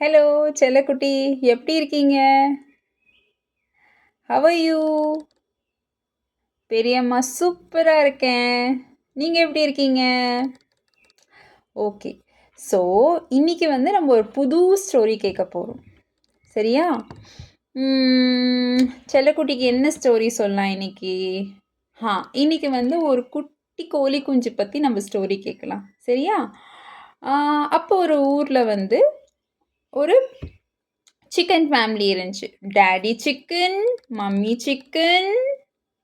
Hello செல்லக்குட்டி, எப்படி இருக்கீங்க? How are you? பெரியம்மா சூப்பரா இருக்கேன். நீங்க எப்படி இருக்கீங்க? ஓகே. ஸோ, இன்னைக்கு வந்து நம்ம ஒரு புது ஸ்டோரி கேட்க போறோம். சரியா? செல்லக்குட்டிக்கு என்ன ஸ்டோரி சொல்லலாம் இன்னைக்கு? இன்னைக்கு வந்து ஒரு குட்டி கோழி குஞ்சு பத்தி நம்ம ஸ்டோரி கேட்கலாம். சரியா? அப்போ ஒரு ஊர்ல வந்து ஒரு சிக்கன் ஃபேமிலி இருந்துச்சு. Daddy chicken, mummy chicken,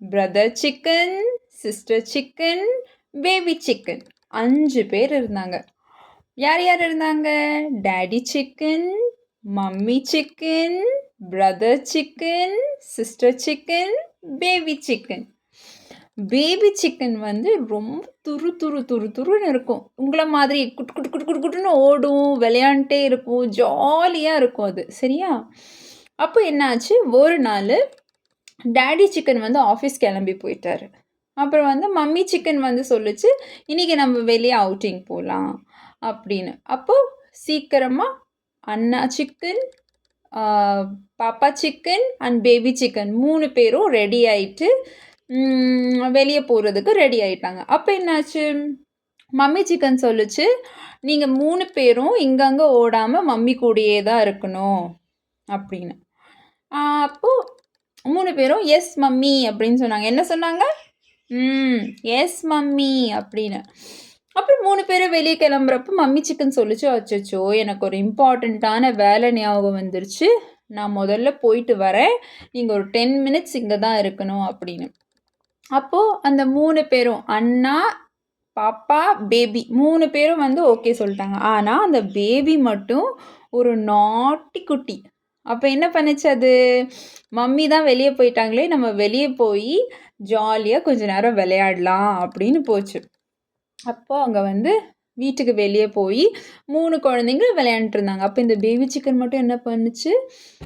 brother chicken, sister chicken, baby chicken. 5 பேர் இருந்தாங்க. யார் யார் இருந்தாங்க? Daddy chicken, mummy chicken, brother chicken, sister chicken, baby chicken. Baby chicken வந்து ரொம்ப துரு துரு துரு துருன்னு இருக்கும். உங்கள மாதிரி குட்டு குட்டு குட்டு குட்டு குட்டுன்னு ஓடும், விளையாண்டுட்டே இருக்கும், ஜாலியாக இருக்கும் அது. சரியா? அப்போ என்னாச்சு, ஒரு நாள் டாடி சிக்கன் வந்து ஆஃபீஸ் கிளம்பி போயிட்டாரு. அப்புறம் வந்து மம்மி சிக்கன் வந்து சொல்லுச்சு, இன்னைக்கு நம்ம வெளியே அவுட்டிங் போகலாம் அப்படின்னு. அப்போது சீக்கிரமாக அண்ணா சிக்கன், பாப்பா சிக்கன் அண்ட் பேபி சிக்கன் 3 பேரும் ரெடி ஆயிட்டு வெளியே போகிறதுக்கு ரெடி ஆயிட்டாங்க. அப்போ என்னாச்சு, மம்மி சிக்கன் சொல்லுச்சு, நீங்கள் 3 பேரும் இங்கங்கே ஓடாமல் மம்மி கூடயே தான் இருக்கணும் அப்படின்னு. அப்போது 3 பேரும் எஸ் மம்மி அப்படின்னு சொன்னாங்க. என்ன சொன்னாங்க? எஸ் மம்மி அப்படின்னு. அப்புறம் 3 பேரும் வெளியே கிளம்புறப்போ மம்மி சிக்கன் சொல்லிச்சு, அச்சச்சோ எனக்கு ஒரு இம்பார்ட்டண்ட்டான வேலை ஞாபகம் வந்துருச்சு, நான் முதல்ல போயிட்டு வரேன், நீங்கள் ஒரு 10 மினிட்ஸ் இங்கே தான் இருக்கணும் அப்படின்னு. அப்போது அந்த 3 பேரும் அண்ணா, பாப்பா, பேபி 3 பேரும் வந்து ஓகே சொல்லிட்டாங்க. ஆனால் அந்த பேபி மட்டும் ஒரு நாட்டி குட்டி. அப்போ என்ன பண்ணுச்சு அது, மம்மி தான் வெளியே போயிட்டாங்களே, நம்ம வெளியே போய் ஜாலியாக கொஞ்ச நேரம் விளையாடலாம் அப்படின்னு போச்சு. அப்போ அங்கே வந்து வீட்டுக்கு வெளியே போய் 3 குழந்தைங்களும் விளையாண்டுட்டு இருந்தாங்க. அப்போ இந்த பேபி சிக்கன் மட்டும் என்ன பண்ணுச்சு,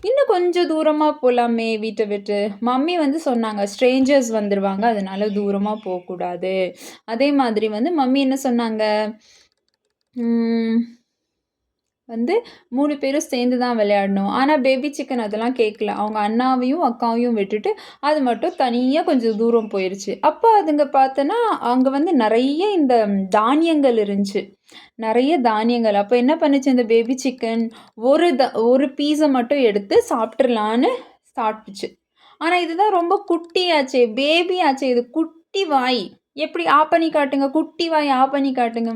இன்னும் கொஞ்சம் தூரமாக போகலாமே வீட்டை விட்டு. மம்மி வந்து சொன்னாங்க, ஸ்ட்ரேஞ்சர்ஸ் வந்துடுவாங்க, அதனால தூரமாக போகக்கூடாது. அதே மாதிரி வந்து மம்மி என்ன சொன்னாங்க, வந்து 3 பேரும் சேர்ந்து தான் விளையாடணும். ஆனால் பேபி சிக்கன் அதெல்லாம் கேட்கல. அவங்க அண்ணாவையும் அக்காவையும் விட்டுட்டு அது மட்டும் தனியாக கொஞ்சம் தூரம் போயிடுச்சு. அப்போ அதுங்க பார்த்தோன்னா அங்கே வந்து நிறைய இந்த தானியங்கள் இருந்துச்சு, நிறைய தானியங்கள். அப்போ என்ன பண்ணுச்சு இந்த பேபி சிக்கன், ஒரு பீஸை மட்டும் எடுத்து சாப்பிட்றலான்னு சாப்பிட்டுச்சு. ஆனால் இதுதான் ரொம்ப குட்டியாச்சே, பேபி ஆச்சே, இது குட்டி வாய். எப்படி பண்ணி காட்டுங்க, குட்டி வாய் பண்ணி காட்டுங்க.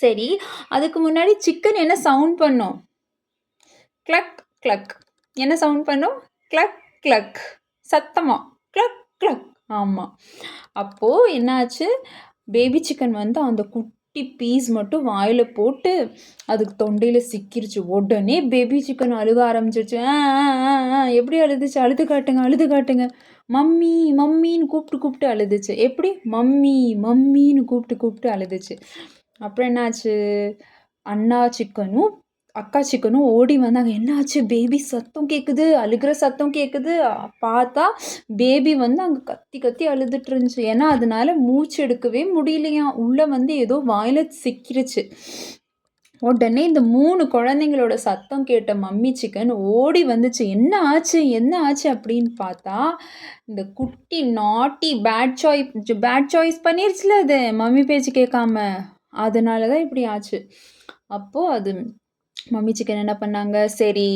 சரி, அதுக்கு முன்னாடி சிக்கன் என்ன சவுண்ட் பண்ணும்? Clerk clerk. என்ன சவுண்ட் பண்ணும்? Clerk clerk. சத்தமா கிளக் கிளக். ஆமாம். அப்போது என்னாச்சு, பேபி சிக்கன் வந்து அந்த குட்டி பீஸ் மட்டும் வாயில் போட்டு அதுக்கு தொண்டையில் சிக்கிருச்சு. உடனே பேபி சிக்கன் அழுக ஆரம்பிச்சிருச்சு. எப்படி அழுதுச்சு? அழுது காட்டுங்க, அழுது காட்டுங்க. மம்மி மம்மின்னு கூப்பிட்டு கூப்பிட்டு அழுதுச்சு. எப்படி? மம்மி மம்மின்னு கூப்பிட்டு கூப்பிட்டு அழுதுச்சு. அப்புறம் என்னாச்சு, அண்ணா சிக்கனும் அக்கா சிக்கனும் ஓடி வந்தாங்க. என்னாச்சு, பேபி சத்தம் கேட்குது, அழுகிற சத்தம் கேட்குது. பார்த்தா பேபி வந்து அங்கே கத்தி கத்தி அழுதுட்டு இருந்துச்சு. ஏன்னா அதனால மூச்சு எடுக்கவே முடியலையாம், உள்ளே வந்து ஏதோ வாயில் சிக்கிருச்சு. உடனே இந்த 3 குழந்தைங்களோட சத்தம் கேட்ட மம்மி சிக்கன் ஓடி வந்துச்சு. என்ன ஆச்சு என்ன ஆச்சு அப்படின்னு பார்த்தா, இந்த குட்டி நாட்டி பேட் சாய்ஸ் பண்ணிருச்சுல அது, மம்மி பேச்சு கேட்காம. அதனால தான் இப்படி ஆச்சு. அப்போது அது மம்மி சிக்கன் என்ன பண்ணாங்க, சரி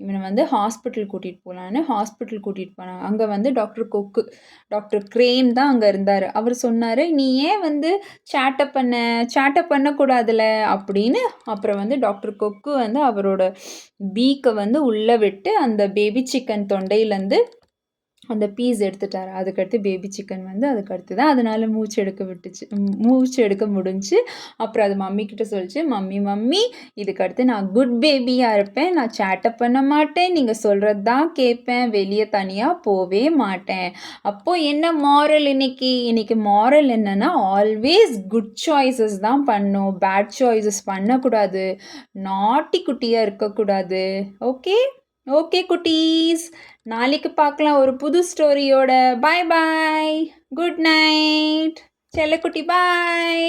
இவனை வந்து ஹாஸ்பிட்டல் கூட்டிகிட்டு போகலான்னு ஹாஸ்பிட்டல் கூட்டிகிட்டு போனாங்க. அங்கே வந்து டாக்டர் கிரேன் தான் அங்கே இருந்தார். அவர் சொன்னார், நீ ஏன் வந்து சேட்டப் பண்ணக்கூடாதுல அப்படின்னு. அப்புறம் வந்து டாக்டர் கொக்கு வந்து அவரோட பீக்கை வந்து உள்ளே விட்டு அந்த பேபி சிக்கன் தொண்டையிலேருந்து அந்த பீஸ் எடுத்துட்டார். அதுக்கடுத்து பேபி சிக்கன் வந்து அதுக்கடுத்து தான் அதனால் மூச்சு எடுக்க முடிஞ்சு. அப்புறம் அது மம்மி கிட்ட சொல்லிச்சு, மம்மி இதுக்கடுத்து நான் குட் பேபியாக இருப்பேன், நான் சேட்டப் பண்ண மாட்டேன், நீங்கள் சொல்கிறது தான் கேட்பேன், வெளியே தனியாக போவே மாட்டேன். அப்போது என்ன மாரல் இன்னைக்கு மாரல் என்னென்னா, ஆல்வேஸ் குட் சாய்ஸஸ் தான் பண்ணணும், பேட் சாய்ஸஸ் பண்ணக்கூடாது, நாட்டி குட்டியாக இருக்கக்கூடாது. ஓகே குட்டீஸ், நாளைக்கு பார்க்கலாம் ஒரு புது ஸ்டோரியோட. பாய் பாய், குட் நைட் செல்லக்குட்டி, பாய்.